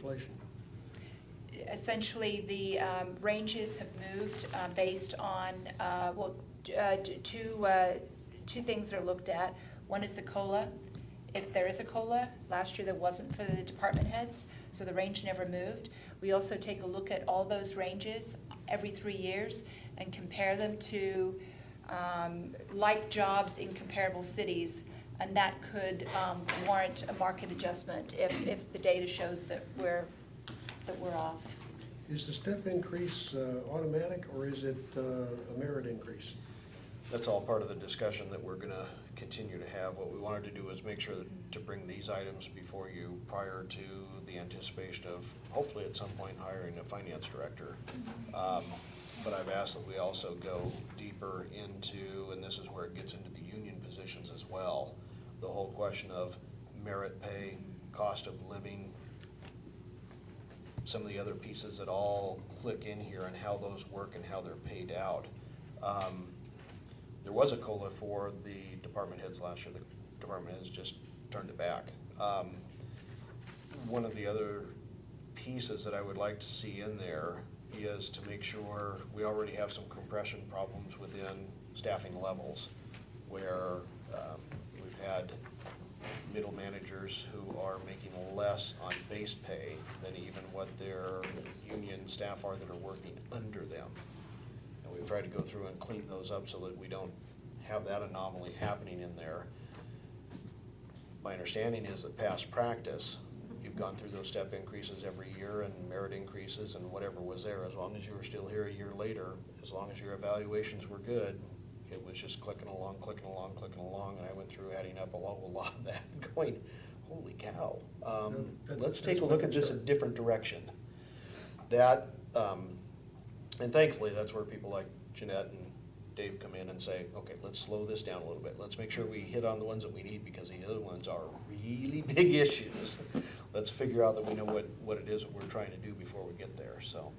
inflation? Essentially, the ranges have moved based on, two things are looked at. One is the COLA. If there is a COLA, last year there wasn't for the department heads, so the range never moved. We also take a look at all those ranges every 3 years and compare them to like jobs in comparable cities, and that could warrant a market adjustment if the data shows that we're off. Is the step increase automatic, or is it a merit increase? That's all part of the discussion that we're going to continue to have. What we wanted to do was make sure that to bring these items before you prior to the anticipation of hopefully at some point hiring a finance director. But I've asked that we also go deeper into, and this is where it gets into the union positions as well, the whole question of merit pay, cost of living, some of the other pieces that all click in here and how those work and how they're paid out. There was a COLA for the department heads last year. The department heads just turned it back. One of the other pieces that I would like to see in there is to make sure we already have some compression problems within staffing levels where we've had middle managers who are making less on base pay than even what their union staff are that are working under them. And we've tried to go through and clean those up so that we don't have that anomaly happening in there. My understanding is that past practice, you've gone through those step increases every year and merit increases and whatever was there. As long as you were still here a year later, as long as your evaluations were good, it was just clicking along, clicking along, clicking along, and I went through adding up a lot of that and going, holy cow. Let's take a look at this a different direction. That, and thankfully, that's where people like Jeanette and Dave come in and say, okay, let's slow this down a little bit. Let's make sure we hit on the ones that we need because the other ones are really big issues. Let's figure out that we know what it is that we're trying to do before we get there, so.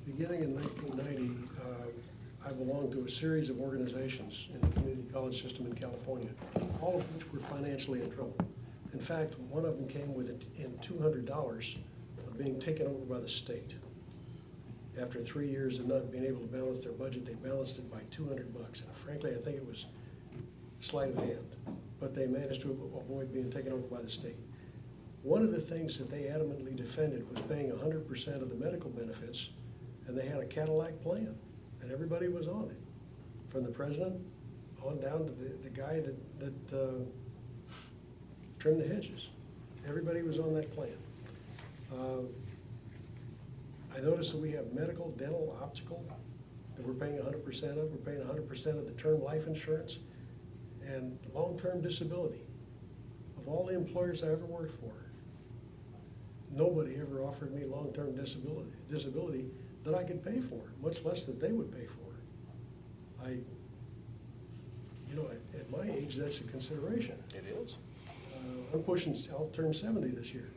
Beginning in 1990, I belonged to a series of organizations in the community college system in California, all of which were financially in trouble. In fact, one of them came within $200 of being taken over by the state. After 3 years of not being able to balance their budget, they balanced it by $200. And frankly, I think it was sleight of hand, but they managed to avoid being taken over by the state. One of the things that they adamantly defended was paying 100% of the medical benefits, and they had a Cadillac plan, and everybody was on it, from the president on down to the guy that trimmed the hedges. Everybody was on that plan. I noticed that we have medical, dental, optical that we're paying 100% of. We're paying 100% of the term life insurance and long-term disability. Of all the employers I ever worked for, nobody ever offered me long-term disability that I could pay for, much less that they would pay for. At my age, that's a consideration. It is. I'm pushing, I'll turn 70 this year.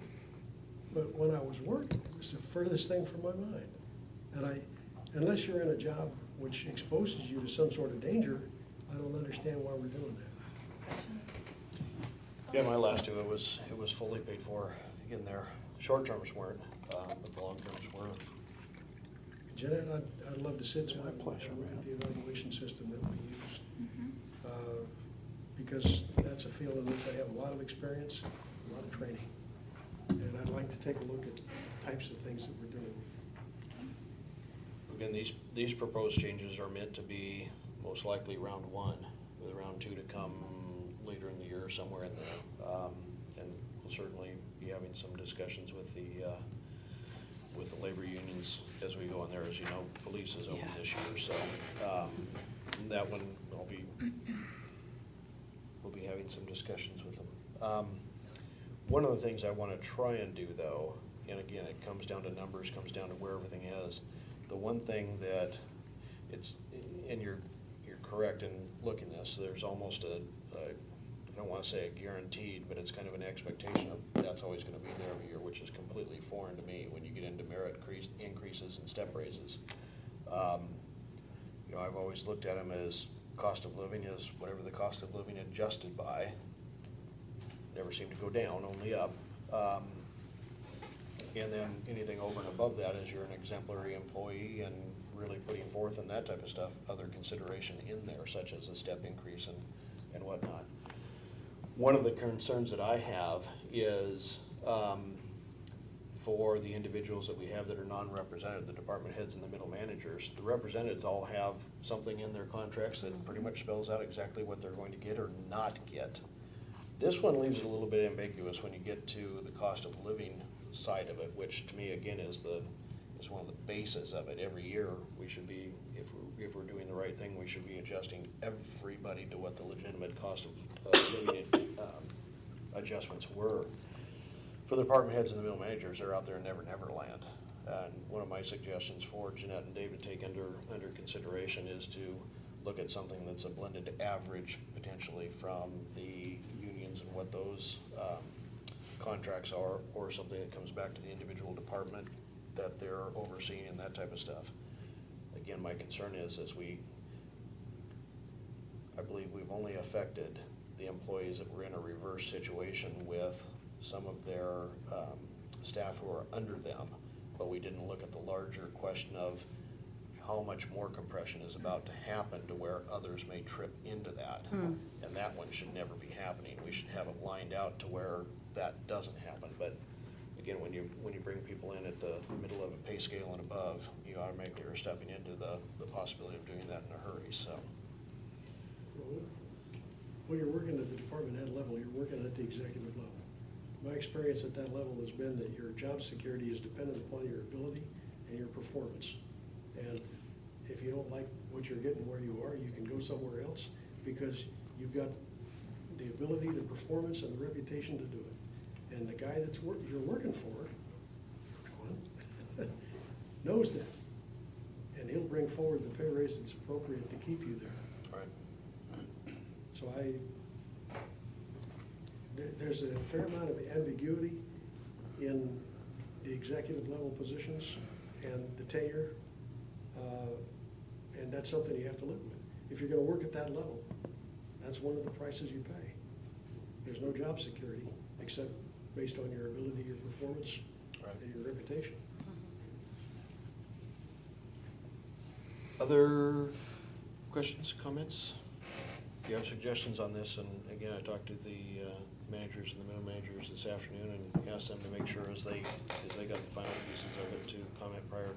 But when I was working, it was the furthest thing from my mind. And unless you're in a job which exposes you to some sort of danger, I don't understand why we're doing that. Yeah, my last two, it was fully paid for in there. Short terms weren't, but the long terms were. Jeanette, I'd love to sit My pleasure, and look at man. the evaluation system that we use. Because that's a field in which I have a lot of experience, a lot of training. And I'd like to take a look at the types of things that we're doing. Again, these proposed changes are meant to be most likely round one, with round two to come later in the year, somewhere in there. And we'll certainly be having some discussions with the labor unions as we go in there. As you know, police is open this year, so that one we'll be having some discussions with them. One of the things I want to try and do, though, and again, it comes down to numbers, comes down to where everything is. The one thing that it's, and you're correct in looking at this, there's almost I don't want to say a guaranteed, but it's kind of an expectation of that's always going to be there every year, which is completely foreign to me when you get into merit increases and step raises. I've always looked at them as cost of living is whatever the cost of living adjusted by. Never seem to go down, only up. And then anything over and above that is you're an exemplary employee and really putting forth and that type of stuff, other consideration in there, such as a step increase and whatnot. One of the concerns that I have is, for the individuals that we have that are non-represented, the department heads and the middle managers, the representatives all have something in their contracts that pretty much spells out exactly what they're going to get or not get. This one leaves it a little bit ambiguous when you get to the cost of living side of it, which to me, again, is one of the bases of it. Every year, we should be, if we're doing the right thing, we should be adjusting everybody to what the legitimate cost of living adjustments were. For the department heads and the middle managers, they're out there in Never Never Land. And one of my suggestions for Jeanette and David to take under consideration is to look at something that's a blended average potentially from the unions and what those contracts are, or something that comes back to the individual department that they're overseeing and that type of stuff. Again, my concern is I believe we've only affected the employees that were in a reverse situation with some of their staff who are under them, but we didn't look at the larger question of how much more compression is about to happen to where others may trip into that. And that one should never be happening. We should have it lined out to where that doesn't happen. But again, when you bring people in at the middle of a pay scale and above, you automatically are stepping into the possibility of doing that in a hurry, so. When you're working at the department head level, you're working at the executive level. My experience at that level has been that your job security is dependent upon your ability and your performance. And if you don't like what you're getting where you are, you can go somewhere else because you've got the ability, the performance, and the reputation to do it. And the guy you're working for, John, knows that. And he'll bring forward the pay raise that's appropriate to keep you there. Right. So there's a fair amount of ambiguity in the executive level positions and the tenure, and that's something you have to live with. If you're gonna work at that level, that's one of the prices you pay. There's no job security except based on your ability, your performance, Right. and your reputation. Other questions, comments? If you have suggestions on this, and again, I talked to the managers and the middle managers this afternoon and asked them to make sure as they got the final pieces of it to comment prior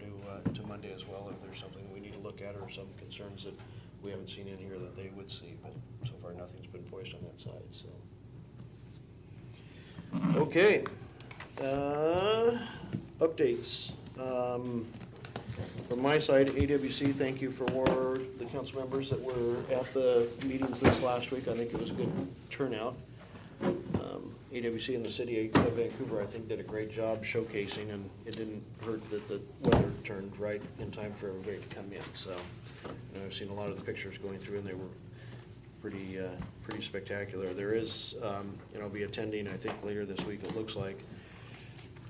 to Monday as well, if there's something we need to look at or some concerns that we haven't seen in here that they would see, but so far nothing's been voiced on that side, so. Okay, updates. From my side, AWC, thank you for the council members that were at the meetings this last week. I think it was a good turnout. AWC and the city of Vancouver, I think, did a great job showcasing, and it didn't hurt that the weather turned right in time for everybody to come in. So I've seen a lot of the pictures going through, and they were pretty spectacular. There is, I'll be attending, I think, later this week, it looks like,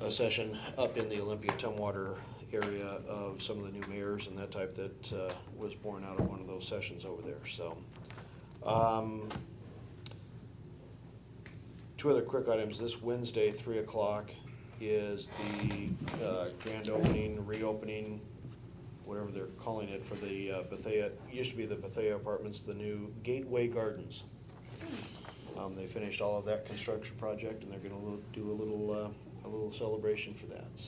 a session up in the Olympia Tumwater area of some of the new mayors and that type that was born out of one of those sessions over there. So, two other quick items. This Wednesday, 3 o'clock, is the grand opening, reopening, whatever they're calling it, for the Bethea, used to be the Bethea Apartments, the new Gateway Gardens. They finished all of that construction project, and they're going to do a little celebration for that. So